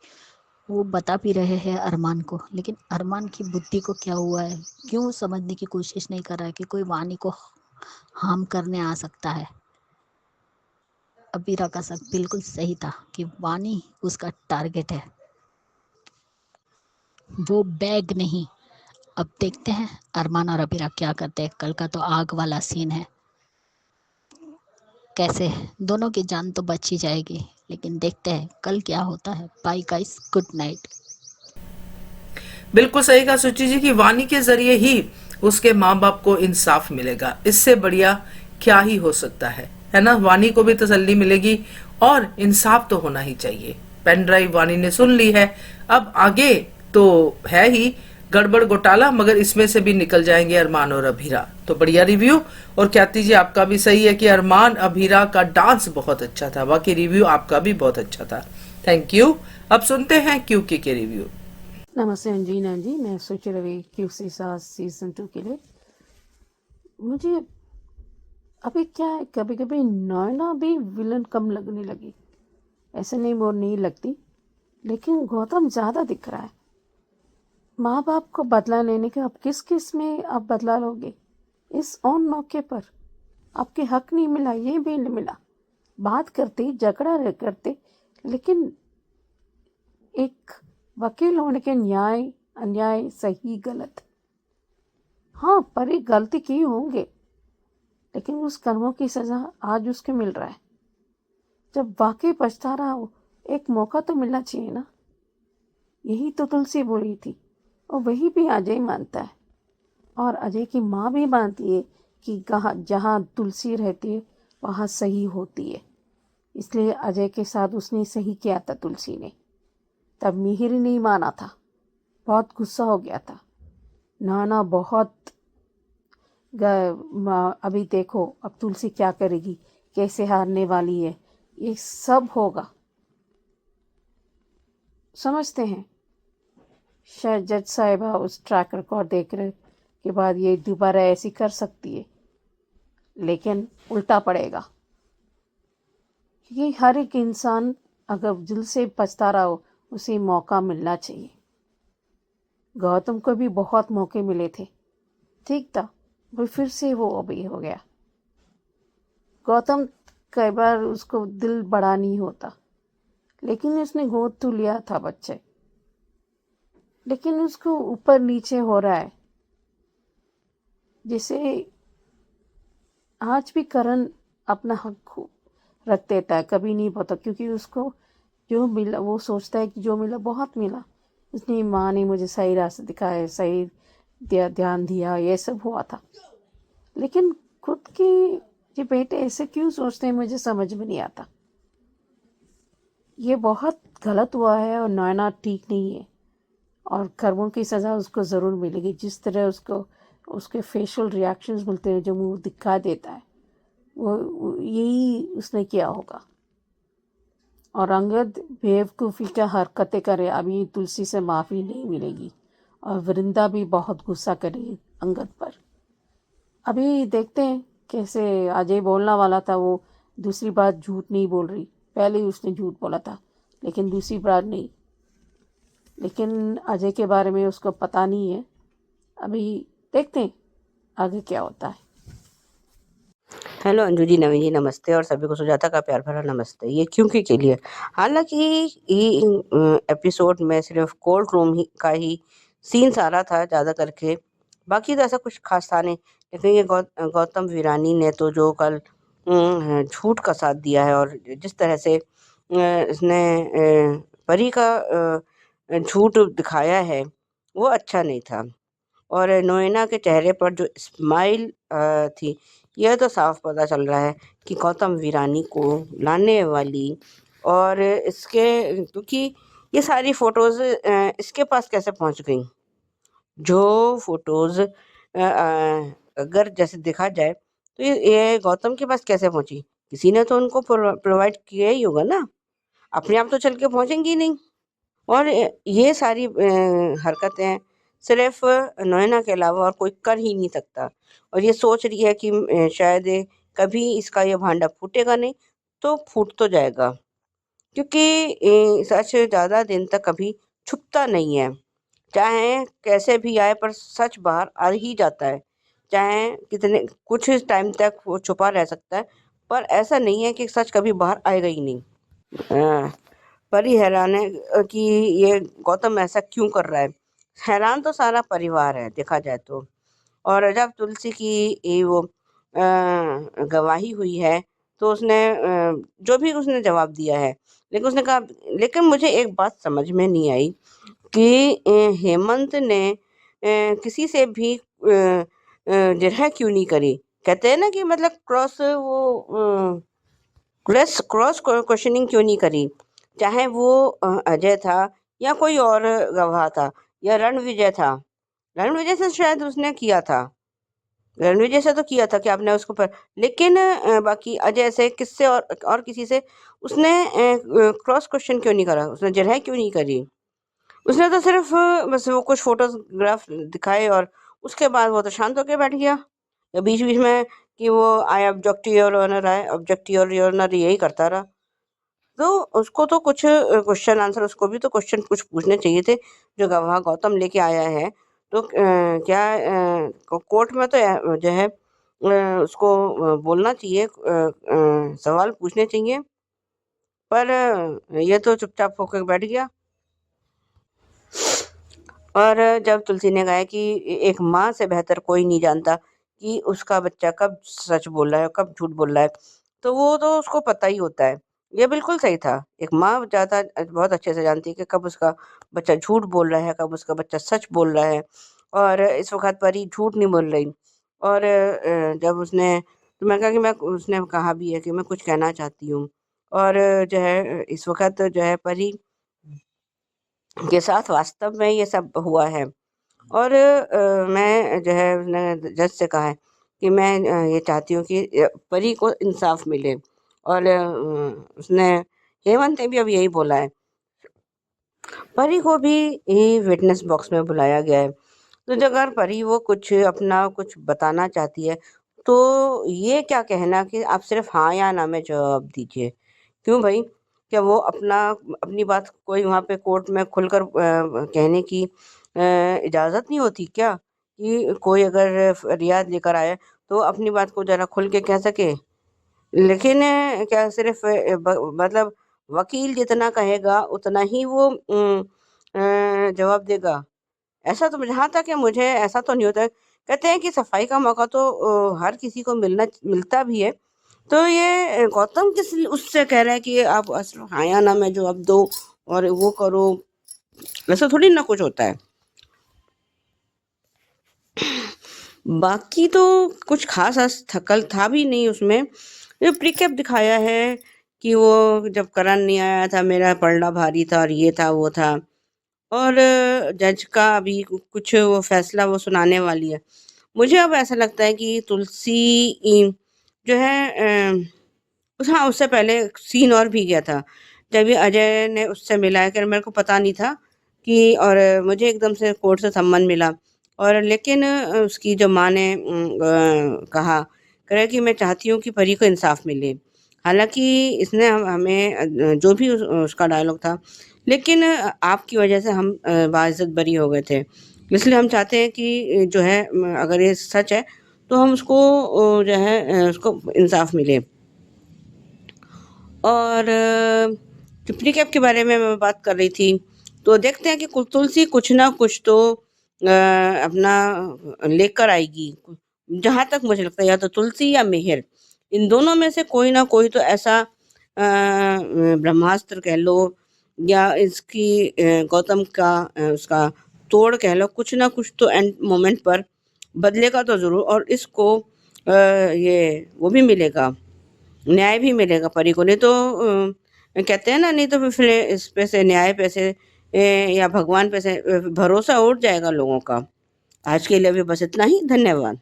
वो बता भी रहे हैं अरमान को, लेकिन अरमान की बुद्धि को क्या हुआ है, क्यों समझने की कोशिश नहीं कर रहा है कि कोई वानी को हार्म करने आ सकता है। अबीरा का शक बिल्कुल सही था कि वानी उसका टारगेट है, वो बैग नहीं। अब देखते हैं अरमान और अबीरा क्या करते हैं। कल का तो आग वाला सीन है, कैसे दोनों की जान तो बच ही जाएगी, लेकिन देखते हैं कल क्या होता है। Bye guys, good night. बिल्कुल सही कहा सुचि जी की वानी के जरिए ही उसके माँ बाप को इंसाफ मिलेगा। इससे बढ़िया क्या ही हो सकता है ना। वानी को भी तसल्ली मिलेगी और इंसाफ तो होना ही चाहिए। पेन ड्राइव वानी ने सुन ली है, अब आगे तो है ही गड़बड़ घोटाला, मगर इसमें से भी निकल जाएंगे अरमान और अभीरा। तो बढ़िया रिव्यू। और ख्याति जी आपका भी सही है कि अरमान अभीरा का डांस बहुत अच्छा था। बाकी रिव्यू आपका भी बहुत अच्छा था, थैंक यू। अब सुनते हैं क्यूकी के रिव्यू। नमस्ते अंजीना जी, मैं सोच रही क्यूसी सास सीजन 2 के लिए। मुझे अभी क्या है, कभी कभी नैना भी विलन कम लगने लगी। ऐसे नहीं वो नहीं लगती, लेकिन गौतम ज़्यादा दिख रहा है। माँ बाप को बदला लेने के अब किस किस में आप बदला लोगे? इस ऑन मौके पर आपके हक नहीं मिला, ये भी नहीं मिला। बात करते झगड़ा करते, लेकिन एक वकील होने के न्याय अन्याय सही गलत, हाँ पर एक गलती की होंगे, लेकिन उस कर्मों की सजा आज उसके मिल रहा है। जब वाकई पछता रहा हो, एक मौका तो मिलना चाहिए ना। यही तो तुलसी बोली थी, और वही भी अजय मानता है। और अजय की माँ भी मानती है कि जहाँ तुलसी रहती है वहाँ सही होती है। इसलिए अजय के साथ उसने सही किया था तुलसी ने। तब मिहिर नहीं माना था, बहुत गुस्सा हो गया था। नाना बहुत अभी देखो अब तुलसी क्या करेगी, कैसे हारने वाली है, ये सब होगा। समझते हैं शायद जज साहिबा उस ट्रैक रिकॉर्ड देखने के बाद ये दोबारा ऐसी कर सकती है, लेकिन उल्टा पड़ेगा। क्योंकि हर एक इंसान अगर दिल से पछता रहा हो, उसे मौका मिलना चाहिए। गौतम को भी बहुत मौके मिले थे, ठीक था, वो फिर से वो अभी हो गया। गौतम कई बार उसको दिल बड़ा नहीं होता, लेकिन उसने गोद तो लिया था बच्चे, लेकिन उसको ऊपर नीचे हो रहा है। जैसे आज भी करण अपना हक रख देता है, कभी नहीं पता, क्योंकि उसको जो मिला वो सोचता है कि जो मिला बहुत मिला। उसने माँ ने मुझे सही रास्ता दिखाया, सही ध्यान दिया, ये सब हुआ था। लेकिन खुद के ये बेटे ऐसे क्यों सोचते हैं, मुझे समझ में नहीं आता। ये बहुत गलत हुआ है और नैना ठीक नहीं है, और कर्मों की सज़ा उसको ज़रूर मिलेगी। जिस तरह उसको उसके फेशियल रिएक्शंस मिलते हैं, जो मुंह दिखा देता है, वो यही उसने किया होगा। और अंगद बेवकूफ़ी का हरकतें करे, अभी तुलसी से माफ़ी नहीं मिलेगी। और वृंदा भी बहुत गुस्सा करेगी अंगद पर। अभी देखते हैं कैसे अजय बोलना वाला था, वो दूसरी बार झूठ नहीं बोल रही। पहले ही उसने झूठ बोला था, लेकिन दूसरी बार नहीं। लेकिन अजय के बारे में उसको पता नहीं है। अभी देखते हैं आगे क्या होता है। हेलो अंजू जी, नवीन जी नमस्ते, और सभी को सुजाता का प्यार भरा नमस्ते। ये क्योंकि के लिए, हालांकि ये एपिसोड में सिर्फ कोर्ट रूम ही का ही सीन सारा था ज़्यादा करके, बाकी तो ऐसा कुछ खास था नहीं। लेकिन ये गौतम वीरानी ने तो जो कल झूठ का साथ दिया है, और जिस तरह से इसने परी का झूठ दिखाया है, वो अच्छा नहीं था। और नोएना के चेहरे पर जो स्माइल थी, यह तो साफ पता चल रहा है कि गौतम वीरानी को लाने वाली, और इसके क्योंकि ये सारी फोटोज़ इसके पास कैसे पहुंच गई। जो फोटोज़ अगर जैसे देखा जाए तो ये गौतम के पास कैसे पहुंची, किसी ने तो उनको प्रोवाइड किया ही होगा ना। अपने आप तो चल के पहुंचेंगी नहीं। और ये सारी हरकतें सिर्फ नैना के अलावा और कोई कर ही नहीं सकता। और ये सोच रही है कि शायद कभी इसका ये भांडा फूटेगा नहीं, तो फूट तो जाएगा, क्योंकि सच ज़्यादा दिन तक कभी छुपता नहीं है। चाहे कैसे भी आए, पर सच बाहर आ ही जाता है। चाहे कितने कुछ टाइम तक वो छुपा रह सकता है, पर ऐसा नहीं है कि सच कभी बाहर आएगा ही नहीं। परी हैरान है कि ये गौतम ऐसा क्यों कर रहा है। हैरान तो सारा परिवार है देखा जाए तो। और जब तुलसी की वो गवाही हुई है, तो उसने जो भी उसने जवाब दिया है, लेकिन उसने कहा, लेकिन मुझे एक बात समझ में नहीं आई कि हेमंत ने किसी से भी जिरह क्यों नहीं करी। कहते हैं ना कि मतलब क्रॉस क्वेश्चनिंग क्यों नहीं करी, चाहे वो अजय था या कोई और गवाह था या रणविजय था। रणविजय से शायद उसने किया था, रणविजय से तो किया था कि आपने उसको पर, लेकिन बाकी अजय से किससे और किसी से उसने क्रॉस क्वेश्चन क्यों नहीं करा, उसने जरह क्यों नहीं करी। उसने तो सिर्फ बस वो कुछ फोटोग्राफ दिखाए और उसके बाद वो तो शांत होकर बैठ गया। या बीच बीच में कि वो I object your honour, I object your honour, यही करता रहा। तो उसको तो कुछ क्वेश्चन आंसर, उसको भी तो क्वेश्चन कुछ पूछने चाहिए थे जो गवाह गौतम लेके आया है। तो क्या कोर्ट में तो जो है उसको बोलना चाहिए, सवाल पूछने चाहिए, पर ये तो चुपचाप होकर बैठ गया। और जब तुलसी ने कहा कि एक माँ से बेहतर कोई नहीं जानता कि उसका बच्चा कब सच बोल रहा है, कब झूठ बोल रहा है, तो वो तो उसको पता ही होता है। ये बिल्कुल सही था। एक माँ ज़्यादा बहुत अच्छे से जानती है कि कब उसका बच्चा झूठ बोल रहा है, कब उसका बच्चा सच बोल रहा है। और इस वक़्त परी झूठ नहीं बोल रही। और जब उसने, तो मैं कहा कि मैं, उसने कहा भी है कि मैं कुछ कहना चाहती हूँ। और जो है इस वक़्त जो है परी के साथ वास्तव में ये सब हुआ है। और मैं जो है, उसने जज से कहा है कि मैं ये चाहती हूँ कि परी को इंसाफ मिले। और उसने, हेमंत ने भी अब यही बोला है। परी को भी विटनेस बॉक्स में बुलाया गया है। तो जो अगर परी वो कुछ अपना कुछ बताना चाहती है, तो ये क्या कहना कि आप सिर्फ हाँ या ना में जवाब दीजिए। क्यों भाई, क्या वो अपनी बात कोई वहाँ पे कोर्ट में खुलकर कहने की इजाज़त नहीं होती क्या, कि कोई अगर फरियाद लेकर आए तो अपनी बात को ज़रा खुल के कह सके। लेकिन क्या सिर्फ मतलब वकील जितना कहेगा उतना ही वो जवाब देगा। ऐसा तो जहाँ तक है मुझे ऐसा तो नहीं होता है। कहते हैं कि सफाई का मौका तो हर किसी को मिलता भी है। तो ये गौतम किस उससे कह रहा है कि आप सिर्फ हाँ या ना में जवाब दो और वो करो, ऐसा थोड़ी ना कुछ होता है। बाकी तो कुछ खास थकल था भी नहीं उसमें। जो प्रीकेप दिखाया है कि वो जब करण नहीं आया था, मेरा पलड़ा भारी था और ये था वो था। और जज का अभी कुछ वो फैसला वो सुनाने वाली है। मुझे अब ऐसा लगता है कि तुलसी जो है हाँ, उससे पहले सीन और भी गया था। जब ये अजय ने उससे मिला है कि मेरे को पता नहीं था कि, और मुझे एकदम से कोर्ट से सम्मन मिला। और लेकिन उसकी जो माँ ने कहा, कह रहा है कि मैं चाहती हूँ कि परी को इंसाफ मिले। हालाँकि इसने हमें जो भी उसका डायलॉग था, लेकिन आपकी वजह से हम बाइज़्ज़त बरी हो गए थे। इसलिए हम चाहते हैं कि जो है अगर ये सच है तो हम उसको जो है उसको इंसाफ मिले। और टिप्पणी कैप के बारे में मैं बात कर रही थी, तो देखते हैं कि तुलसी कुछ ना कुछ तो अपना लेकर आएगी। जहाँ तक मुझे लगता है या तो तुलसी या मिहिर, इन दोनों में से कोई ना कोई तो ऐसा ब्रह्मास्त्र कह लो या इसकी गौतम का उसका तोड़ कह लो, कुछ ना कुछ तो एंड मोमेंट पर बदलेगा तो ज़रूर। और इसको ये वो भी मिलेगा, न्याय भी मिलेगा परी को। नहीं तो कहते हैं ना, नहीं तो फिर इस पे से न्याय पे से या भगवान पे से भरोसा उठ जाएगा लोगों का। आज के लिए भी बस इतना ही। धन्यवाद।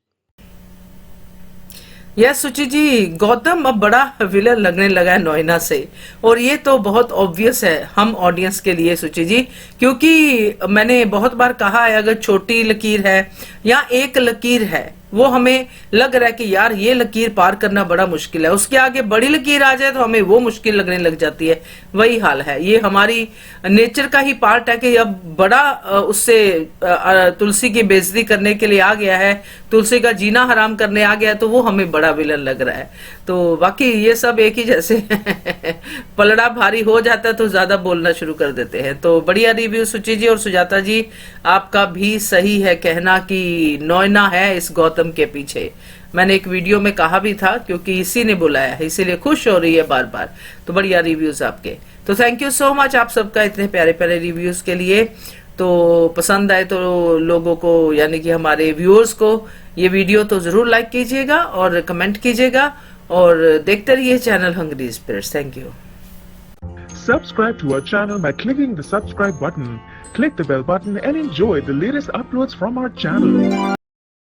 यस सुचि जी, गौतम अब बड़ा विलन लगने लगा है नोएना से, और ये तो बहुत ऑब्वियस है हम ऑडियंस के लिए सुचि जी, क्योंकि मैंने बहुत बार कहा है अगर छोटी लकीर है या एक लकीर है वो हमें लग रहा है कि यार ये लकीर पार करना बड़ा मुश्किल है, उसके आगे बड़ी लकीर आ जाए तो हमें वो मुश्किल लगने लग जाती है। वही हाल है, ये हमारी नेचर का ही पार्ट है कि अब बड़ा उससे तुलसी की बेइज्जती करने के लिए आ गया है, तुलसी का जीना हराम करने आ गया है, तो वो हमें बड़ा विलन लग रहा है। तो बाकी ये सब एक ही जैसे पलड़ा भारी हो जाता है तो ज्यादा बोलना शुरू कर देते हैं। तो बढ़िया रिव्यू सुचि जी, और सुजाता जी आपका भी सही है कहना कि नोएना है इस गौतम के पीछे। मैंने एक वीडियो में कहा भी था, क्योंकि इसी ने बुलाया है, इसीलिए खुश हो रही है बार बार। तो बढ़िया रिव्यूज आपके, तो थैंक यू सो मच आप सबका इतने प्यारे प्यारे रिव्यूज के लिए। तो पसंद आए तो लोगों को, यानी कि हमारे व्यूअर्स को ये वीडियो तो जरूर लाइक कीजिएगा और कमेंट कीजिएगा, और देखते रहिए channel hungry spirits. Thank you. Subscribe to our channel by clicking the subscribe button. Click the bell button and enjoy the latest uploads from our channel.